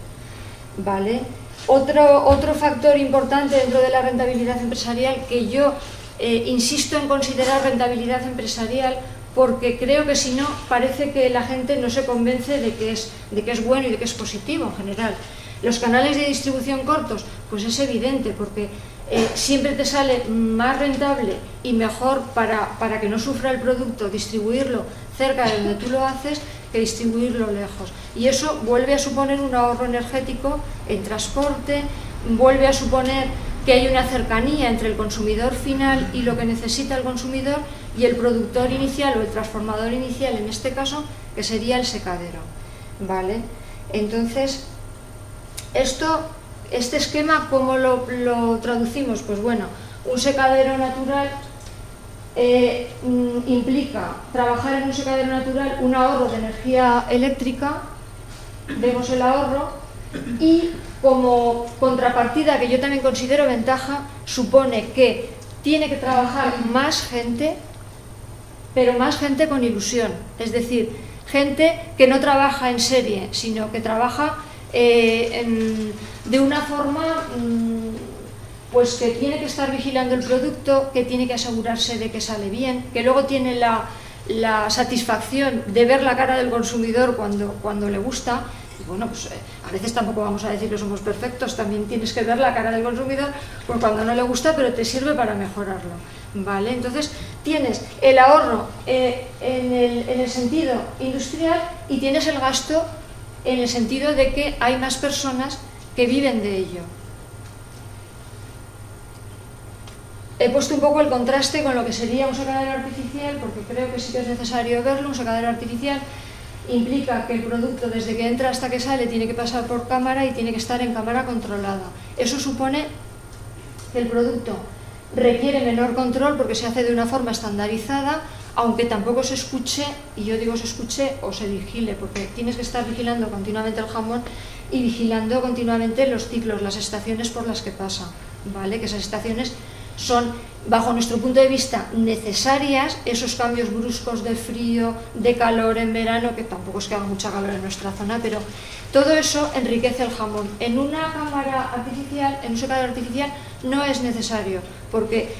¿vale? Otro factor importante dentro de la rentabilidad empresarial, que yo insisto en considerar rentabilidad empresarial, porque creo que si no, parece que la gente no se convence de que es bueno y de que es positivo en general. Los canales de distribución cortos, pues es evidente, porque siempre te sale más rentable y mejor para que no sufra el producto distribuirlo cerca de donde tú lo haces que distribuirlo lejos. Y eso vuelve a suponer un ahorro energético en transporte, vuelve a suponer que hay una cercanía entre el consumidor final y lo que necesita el consumidor y el productor inicial o el transformador inicial, en este caso, que sería el secadero, ¿vale? Entonces, este esquema, ¿cómo lo traducimos? Pues bueno, un secadero natural implica trabajar en un secadero natural un ahorro de energía eléctrica, vemos el ahorro, y como contrapartida, que yo también considero ventaja, supone que tiene que trabajar más gente, pero más gente con ilusión, es decir, gente que no trabaja en serie, sino que trabaja de una forma pues que tiene que estar vigilando el producto, que tiene que asegurarse de que sale bien, que luego tiene la satisfacción de ver la cara del consumidor cuando le gusta. Y bueno, pues a veces tampoco vamos a decir que somos perfectos, también tienes que ver la cara del consumidor pues cuando no le gusta, pero te sirve para mejorarlo, ¿vale? Entonces tienes el ahorro en el sentido industrial y tienes el gasto en el sentido de que hay más personas que viven de ello. He puesto un poco el contraste con lo que sería un secadero artificial, porque creo que sí que es necesario verlo. Un secadero artificial implica que el producto desde que entra hasta que sale tiene que pasar por cámara y tiene que estar en cámara controlada. Eso supone que el producto requiere menor control porque se hace de una forma estandarizada, aunque tampoco se escuche, y yo digo se escuche o se vigile, porque tienes que estar vigilando continuamente el jamón y vigilando continuamente los ciclos, las estaciones por las que pasa, ¿vale? Que esas estaciones son, bajo nuestro punto de vista, necesarias, esos cambios bruscos de frío, de calor en verano, que tampoco es que haga mucha calor en nuestra zona, pero todo eso enriquece el jamón. En una cámara artificial, en un secadero artificial, no es necesario, porque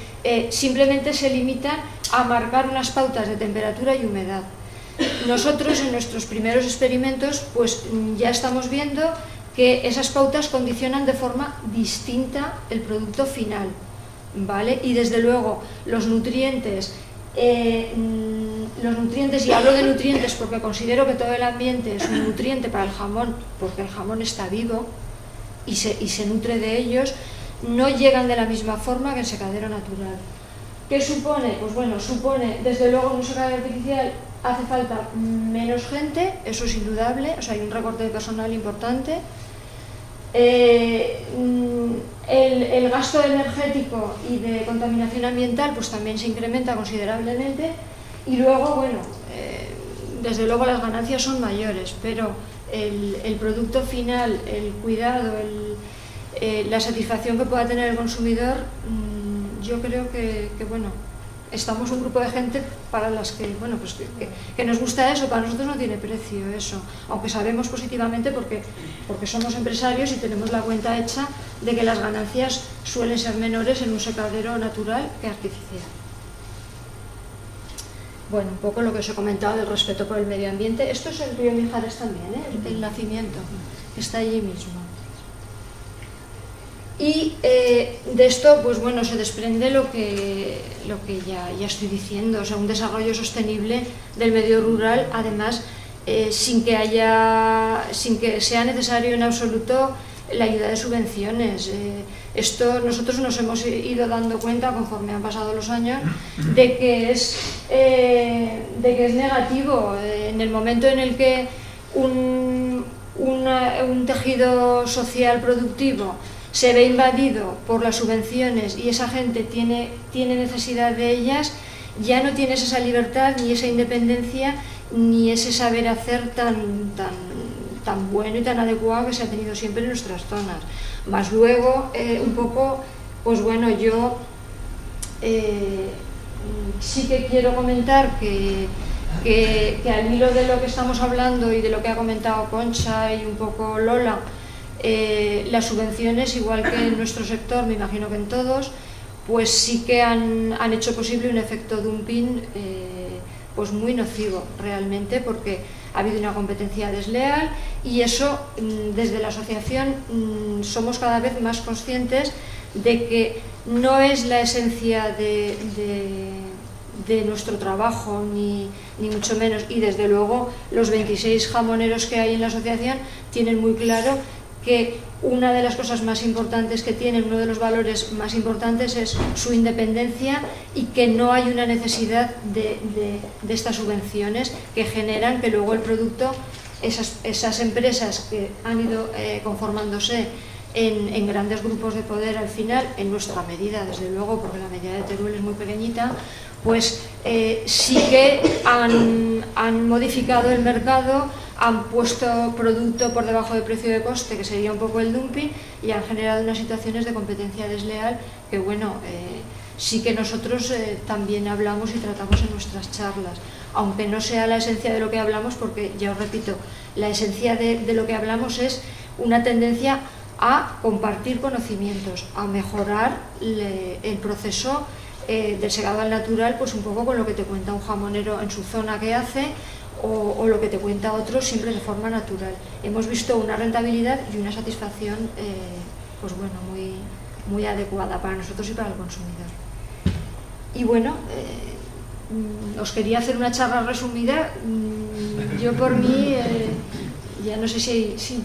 simplemente se limitan a marcar unas pautas de temperatura y humedad. Nosotros en nuestros primeros experimentos pues ya estamos viendo que esas pautas condicionan de forma distinta el producto final, ¿vale? Y desde luego los nutrientes, y hablo de nutrientes porque considero que todo el ambiente es un nutriente para el jamón, porque el jamón está vivo y se nutre de ellos, no llegan de la misma forma que el secadero natural. ¿Qué supone? Pues bueno, supone, desde luego en un secadero artificial hace falta menos gente, eso es indudable, o sea, hay un recorte de personal importante. El gasto energético y de contaminación ambiental pues también se incrementa considerablemente, y luego, bueno, desde luego las ganancias son mayores, pero el producto final, el cuidado, la satisfacción que pueda tener el consumidor, yo creo que bueno, estamos un grupo de gente para las que, bueno, pues que nos gusta eso. Para nosotros no tiene precio eso, aunque sabemos positivamente porque somos empresarios y tenemos la cuenta hecha de que las ganancias suelen ser menores en un secadero natural que artificial. Bueno, un poco lo que os he comentado del respeto por el medio ambiente. Esto es el río Mijares también, el nacimiento, que está allí mismo. Y de esto, pues bueno, se desprende lo que ya estoy diciendo, o sea, un desarrollo sostenible del medio rural, además, sin que sea necesario en absoluto la ayuda de subvenciones. Esto nosotros nos hemos ido dando cuenta, conforme han pasado los años, de que es negativo. En el momento en el que un tejido social productivo se ve invadido por las subvenciones y esa gente tiene necesidad de ellas, ya no tienes esa libertad, ni esa independencia, ni ese saber hacer tan bueno y tan adecuado que se ha tenido siempre en nuestras zonas. Más luego, un poco, pues bueno, yo sí que quiero comentar que al hilo de lo que estamos hablando y de lo que ha comentado Concha y un poco Lola, las subvenciones, igual que en nuestro sector, me imagino que en todos, pues sí que han hecho posible un efecto dumping pues muy nocivo realmente, porque ha habido una competencia desleal y eso, desde la asociación, somos cada vez más conscientes de que no es la esencia de nuestro trabajo, ni mucho menos, y desde luego los 26 jamoneros que hay en la asociación tienen muy claro que una de las cosas más importantes que tienen, uno de los valores más importantes es su independencia, y que no hay una necesidad de estas subvenciones que generan que luego el producto, esas empresas que han ido conformándose en grandes grupos de poder al final, en nuestra medida desde luego, porque la medida de Teruel es muy pequeñita, pues sí que han modificado el mercado, han puesto producto por debajo del precio de coste, que sería un poco el dumping, y han generado unas situaciones de competencia desleal que, bueno, sí que nosotros también hablamos y tratamos en nuestras charlas, aunque no sea la esencia de lo que hablamos, porque ya os repito, la esencia de lo que hablamos es una tendencia a compartir conocimientos, a mejorar el proceso del secado al natural, pues un poco con lo que te cuenta un jamonero en su zona que hace, o lo que te cuenta otro, siempre de forma natural. Hemos visto una rentabilidad y una satisfacción pues bueno, muy adecuada para nosotros y para el consumidor. Y bueno, os quería hacer una charla resumida. Yo por mí, ya no sé si hay... Sí.